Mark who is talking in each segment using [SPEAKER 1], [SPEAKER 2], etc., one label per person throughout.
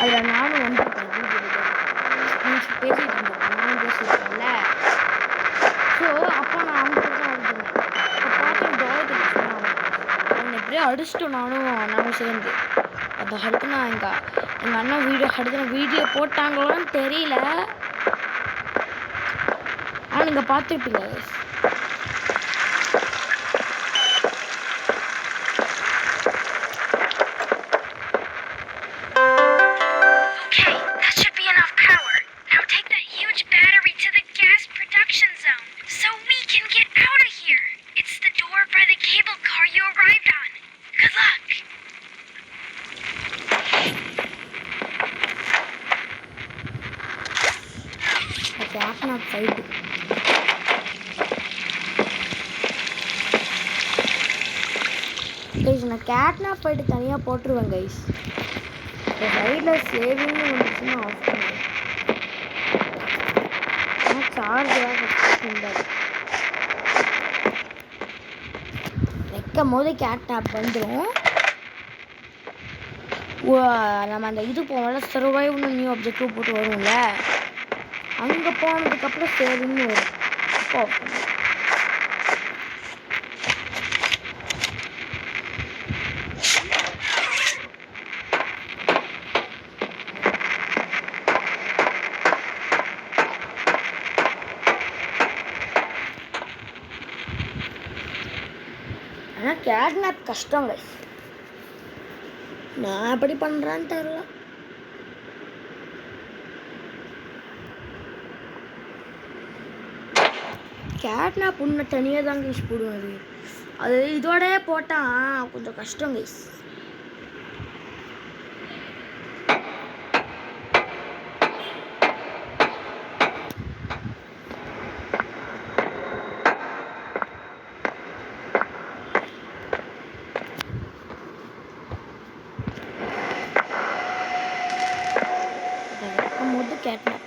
[SPEAKER 1] அதில் நானும் வந்துருக்கேன் பேசிகிட்டு இருந்தேன், நானும் பேசியிருக்கேன்ல. ஸோ அப்போ நான் அவங்க கூட தான் வந்துருந்தேன். அப்போ பார்த்தேன் டாய்ட்டு சொன்னாங்க, அவனை எப்படியோ அடிச்சிட்டோம் நானும் சேர்ந்து. அப்போ அடுத்து நான் எங்கள் அண்ணன் வீடியோ போட்டாங்களான்னு தெரியல. ஆனால் நீங்கள் பார்த்துருப்பீங்க. கேட்னாப் ஃபைட்டு கைஸ், நான் கேட்னாப் ஃபைட்டு தனியாக போட்டுருவேன் கைஸ். இப்போ சைடில் சேவிங்னு வந்துச்சுன்னா ஆஃப் பண்ணுவேன். ஆனால் சார்ஜ் இருந்தாது வைக்கும் போது கேட்னாப் வந்துடும். நம்ம அந்த இது போவோம்ல, சர்வைவ்னு நியூ ஆப்ஜெக்டிவ் போட்டு வரும்ல, அங்கே போனதுக்கப்புறம் சேவிங்னு வரும். அப்போ ஆனால் கேட்னாப் கஷ்டம் கைஸ். நான் எப்படி பண்ணுறான்னு தெரியல. கேட்னாப் உன்னை தனியாக தான் கைஸ் போடுவாரு. அது இதோடய போட்டால் கொஞ்சம் கஷ்டம் கைஸ். வைக்கும் போது கேட்னாப்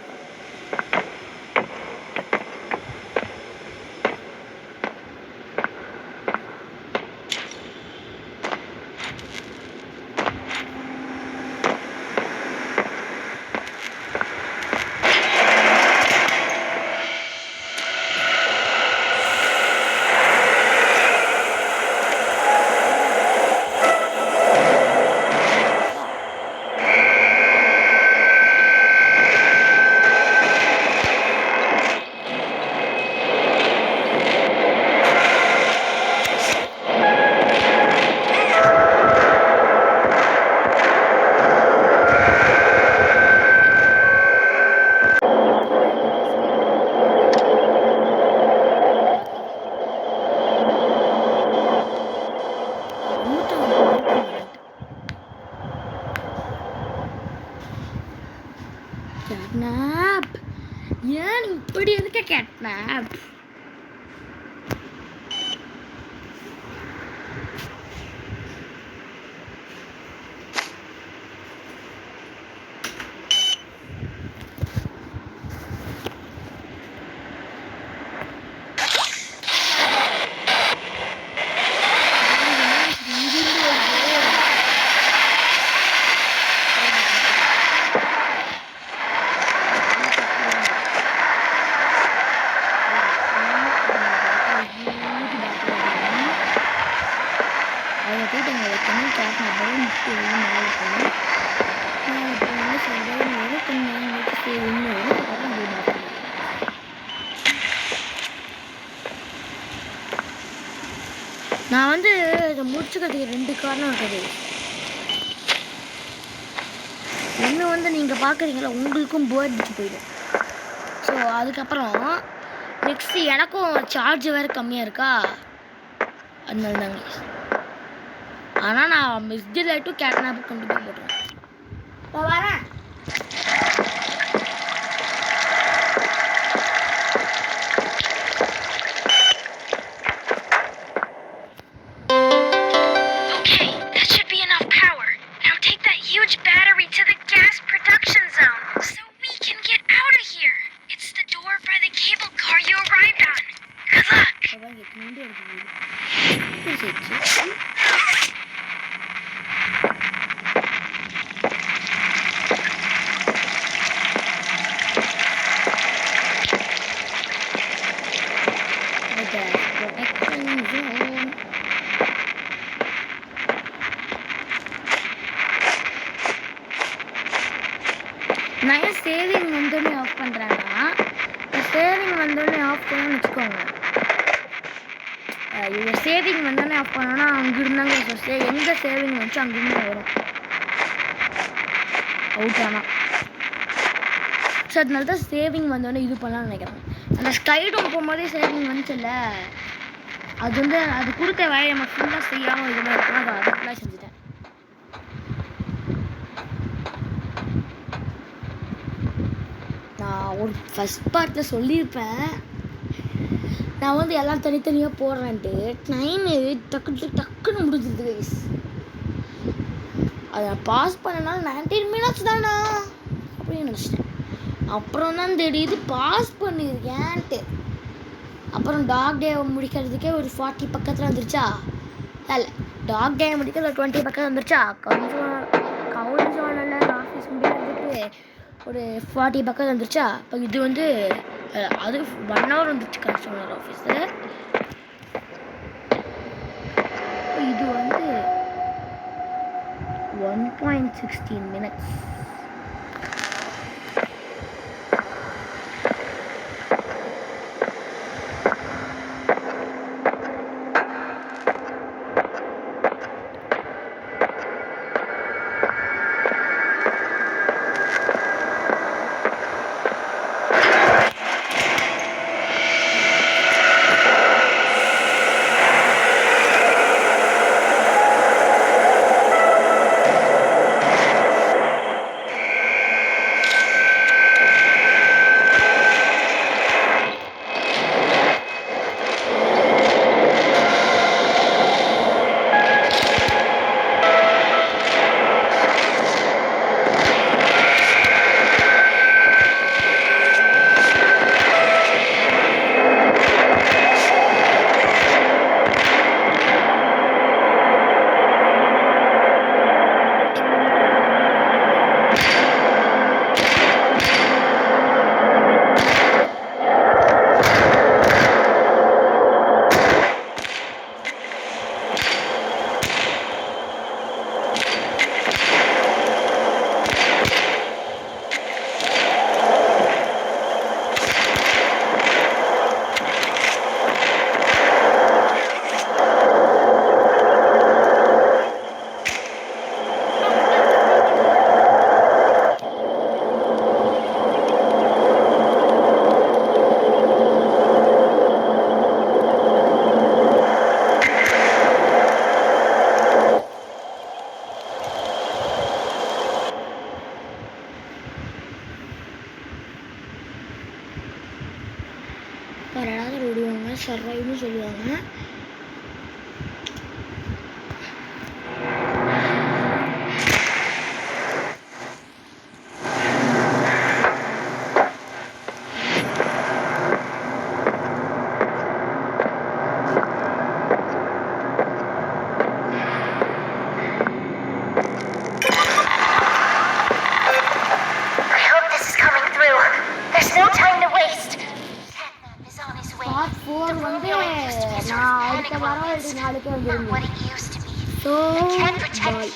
[SPEAKER 1] கேட்னாப் ஏன் இப்படி இருக்க கேட்னாப்? நான் வந்து இதை முடிச்சுக்கிறதுக்கு 2 காரணம் இருக்குது. ஒன்று வந்து நீங்கள் பார்க்குறீங்களா, உங்களுக்கும் போர் அடிச்சு போயிடும். ஸோ அதுக்கப்புறம் நெக்ஸ்ட்டு எனக்கும் சார்ஜ் வேறு கம்மியாக இருக்கா, அதனால தாங்க. ஆனால் நான் மிஸ்டு லைட்டும் கேட்னாப்பும் கொண்டு போய் போட்டுருவேன். நான் வரேன். நான் ஏன் சேவிங் வந்தோடனே ஆஃப் பண்ணுறேன்னா, சேவிங் வந்தோடனே ஆஃப் பண்ணணும்னு வச்சுக்கோங்க. இவங்க சேவிங் வந்தோடனே ஆஃப் பண்ணோன்னா அங்கிருந்தாங்க எங்கே சேவிங் வச்சு அங்கிருந்து வரும் அவுட் ஆனால். ஸோ அதனால தான் சேவிங் வந்தோடனே இது பண்ணலாம்னு நினைக்கிறேன். அந்த ஸ்கைடும் போகும்போதே சேவிங் வந்துச்சுல்ல, அது வந்து அது கொடுத்த வேலையை நம்ம ஃபுல்லாக செய்யாமல் இது மாதிரி இருக்கணும். அதை ஃபுல்லாக செஞ்சுட்டேன். நான் ஒரு ஃபஸ்ட் பார்ட்டில் சொல்லியிருப்பேன், நான் வந்து எல்லாம் தனித்தனியாக போடுறேன்ட்டு. டைமு டக்குன்னு முடிஞ்சிருது கைஸ். அதை பாஸ் பண்ணனால 19 minutes தானா அப்படின்னு நினச்சிட்டேன். அப்புறம் தான் தெரியுது பாஸ் பண்ணியிருக்கேன்ட்டு. அப்புறம் டாக் டே முடிக்கிறதுக்கே ஒரு 40 பக்கத்தில் வந்துருச்சா, இல்லை டாக் டே முடிக்கிறது 20 பக்கத்தில் வந்துருச்சா, கவுன்சில் ஆஃபீஸ் முடிக்கிறதுக்கு ஒரு 40 பக்கத்தில் வந்துருச்சா. இப்போ இது வந்து அது 1 hour வந்துருச்சு கன்ஸ்ட்ரக்ஷன் ஆஃபீஸு. இது வந்து 1.16 minutes. வராத விடுவாங்க, சர்வைவ்னு சொல்லுவாங்க. பார்ட் 4 வந்து நான் அடுத்த வாரம் 4க்கு வந்துருங்க. So bye.